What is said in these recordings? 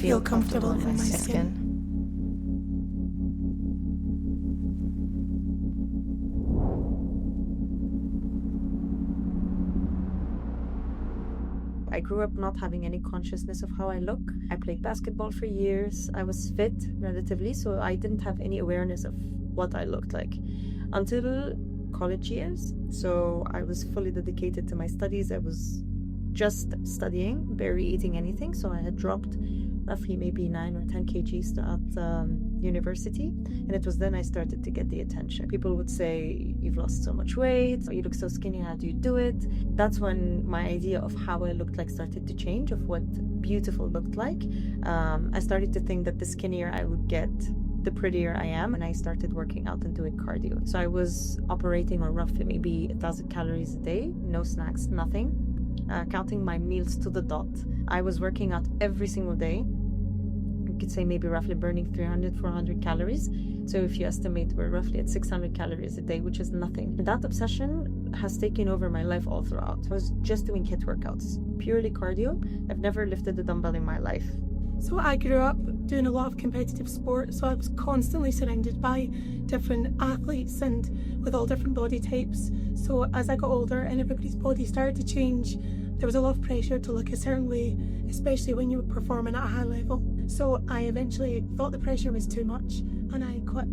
feel comfortable in my skin. I grew up not having any consciousness of how I look. I played basketball for years. I was fit relatively, so I didn't have any awareness of what I looked like until college years. So I was fully dedicated to my studies. I was just studying, barely eating anything. So I had dropped roughly maybe 9 or 10 kgs at university. And it was then I started to get the attention. People would say, you've lost so much weight, you look so skinny, how do you do it? That's when my idea of how I looked like started to change, of what beautiful looked like. I started to think that the skinnier I would get, the prettier I am, and I started working out and doing cardio. So I was operating on roughly maybe 1,000 calories a day, no snacks, nothing, counting my meals to the dot. I was working out every single day. You could say maybe roughly burning 300, 400 calories. So if you estimate, we're roughly at 600 calories a day, which is nothing. And that obsession has taken over my life all throughout. I was just doing HIIT workouts, purely cardio. I've never lifted a dumbbell in my life. So I grew up doing a lot of competitive sport, so I was constantly surrounded by different athletes and with all different body types. So as I got older and everybody's body started to change, there was a lot of pressure to look a certain way, especially when you were performing at a high level. So I eventually thought the pressure was too much and I quit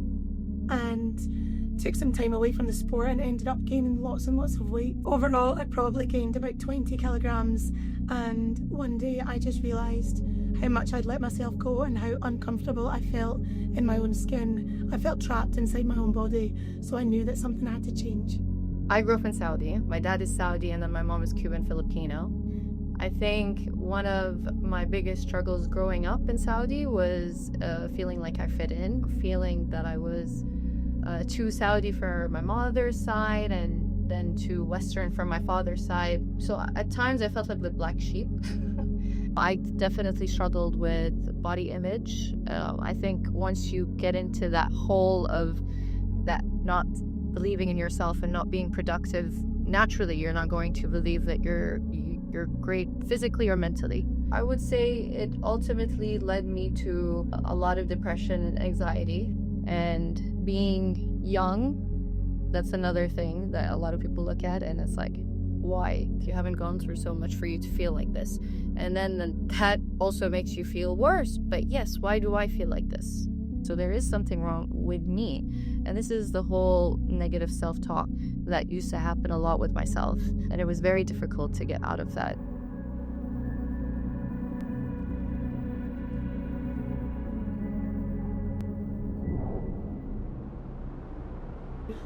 and took some time away from the sport and ended up gaining lots and lots of weight. Overall, I probably gained about 20 kilograms, and one day I just realised how much I'd let myself go and how uncomfortable I felt in my own skin. I felt trapped inside my own body, so I knew that something had to change. I grew up in Saudi. My dad is Saudi and then my mom is Cuban Filipino. I think one of my biggest struggles growing up in Saudi was feeling like I fit in, feeling that I was too Saudi for my mother's side and then too Western for my father's side. So at times I felt like the black sheep. I definitely struggled with body image. I think once you get into that hole of that not believing in yourself and not being productive, naturally you're not going to believe that you're great physically or mentally. I would say it ultimately led me to a lot of depression and anxiety. And being young, that's another thing that a lot of people look at and it's like, why? You haven't gone through so much for you to feel like this. And then that also makes you feel worse. But yes, why do I feel like this? So there is something wrong with me. And this is the whole negative self-talk that used to happen a lot with myself. And it was very difficult to get out of that.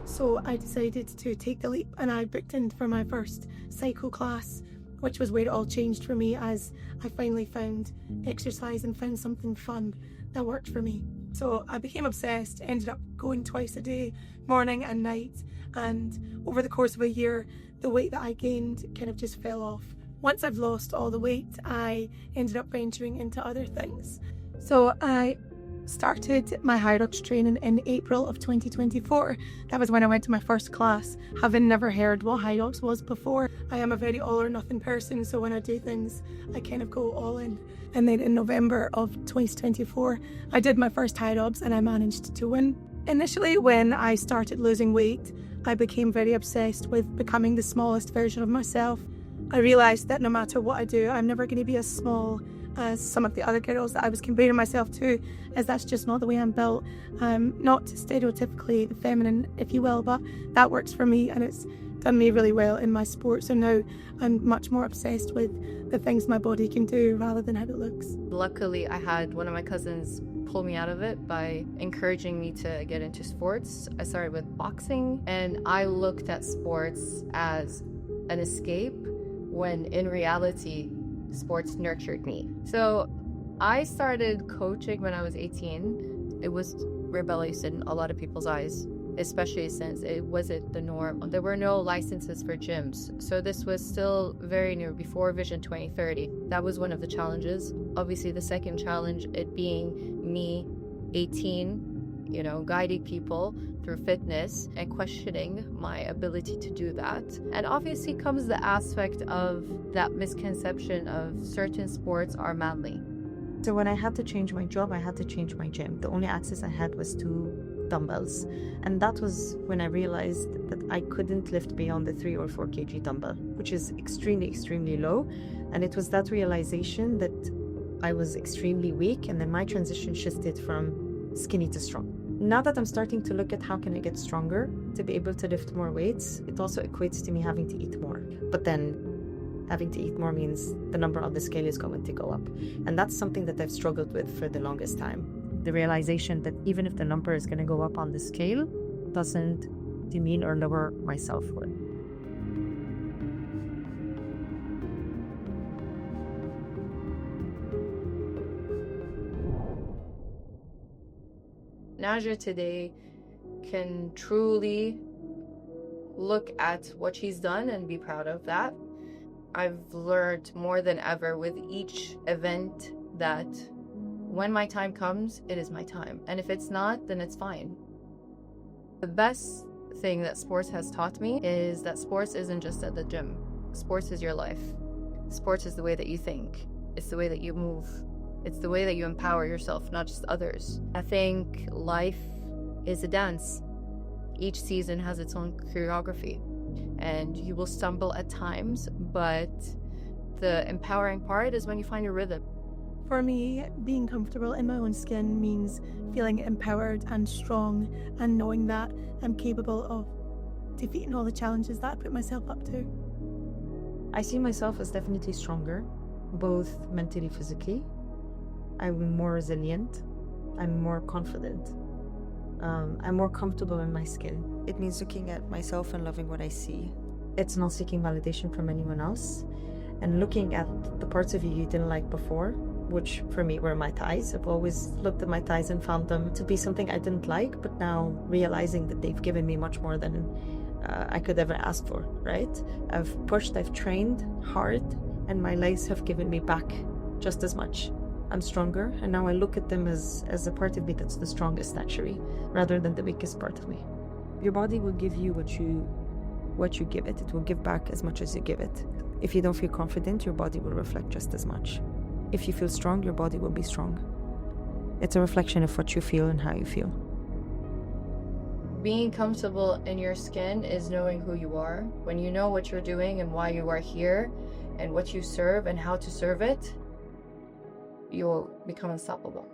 So I decided to take the leap and I booked in for my first cycle class, which was where it all changed for me as I finally found exercise and found something fun that worked for me. So I became obsessed, ended up going twice a day, morning and night, and over the course of a year, the weight that I gained kind of just fell off. Once I've lost all the weight, I ended up venturing into other things. So I started my Hyrox training in April of 2024. That was when I went to my first class, having never heard what Hyrox was before. I am a very all or nothing person, so when I do things, I kind of go all in. And then in November of 2024, I did my first Hyrox and I managed to win. Initially, when I started losing weight, I became very obsessed with becoming the smallest version of myself. I realised that no matter what I do, I'm never going to be as small as some of the other girls that I was comparing myself to, as that's just not the way I'm built. Not stereotypically feminine, if you will, but that works for me and it's done me really well in my sport. So now I'm much more obsessed with the things my body can do rather than how it looks. Luckily, I had one of my cousins pull me out of it by encouraging me to get into sports. I started with boxing and I looked at sports as an escape when in reality, sports nurtured me. So I started coaching when I was 18. It was rebellious in a lot of people's eyes, especially since it wasn't the norm. There were no licenses for gyms. So this was still very new, before Vision 2030. That was one of the challenges. Obviously, the second challenge, it being me, 18, guiding people through fitness and questioning my ability to do that. And obviously comes the aspect of that misconception of certain sports are manly. So when I had to change my job, I had to change my gym. The only access I had was to dumbbells. And that was when I realized that I couldn't lift beyond the 3 or 4 kg dumbbell, which is extremely, extremely low. And it was that realization that I was extremely weak, and then my transition shifted from skinny to strong. Now that I'm starting to look at how can I get stronger to be able to lift more weights, it also equates to me having to eat more. But then having to eat more means the number on the scale is going to go up. And that's something that I've struggled with for the longest time. The realization that even if the number is going to go up on the scale, doesn't demean or lower my self-worth. Najah today can truly look at what she's done and be proud of that. I've learned more than ever with each event that when my time comes, it is my time. And if it's not, then it's fine. The best thing that sports has taught me is that sports isn't just at the gym. Sports is your life. Sports is the way that you think. It's the way that you move. It's the way that you empower yourself, not just others. I think life is a dance. Each season has its own choreography, and you will stumble at times, but the empowering part is when you find your rhythm. For me, being comfortable in my own skin means feeling empowered and strong and knowing that I'm capable of defeating all the challenges that I put myself up to. I see myself as definitely stronger, both mentally, physically. I'm more resilient. I'm more confident. I'm more comfortable in my skin. It means looking at myself and loving what I see. It's not seeking validation from anyone else. And looking at the parts of you didn't like before, which for me were my thighs. I've always looked at my thighs and found them to be something I didn't like, but now realizing that they've given me much more than I could ever ask for, right? I've pushed, I've trained hard, and my legs have given me back just as much. I'm stronger, and now I look at them as a part of me that's the strongest, actually, rather than the weakest part of me. Your body will give you what you give it. It will give back as much as you give it. If you don't feel confident, your body will reflect just as much. If you feel strong, your body will be strong. It's a reflection of what you feel and how you feel. Being comfortable in your skin is knowing who you are. When you know what you're doing and why you are here and what you serve and how to serve it, you'll become unstoppable.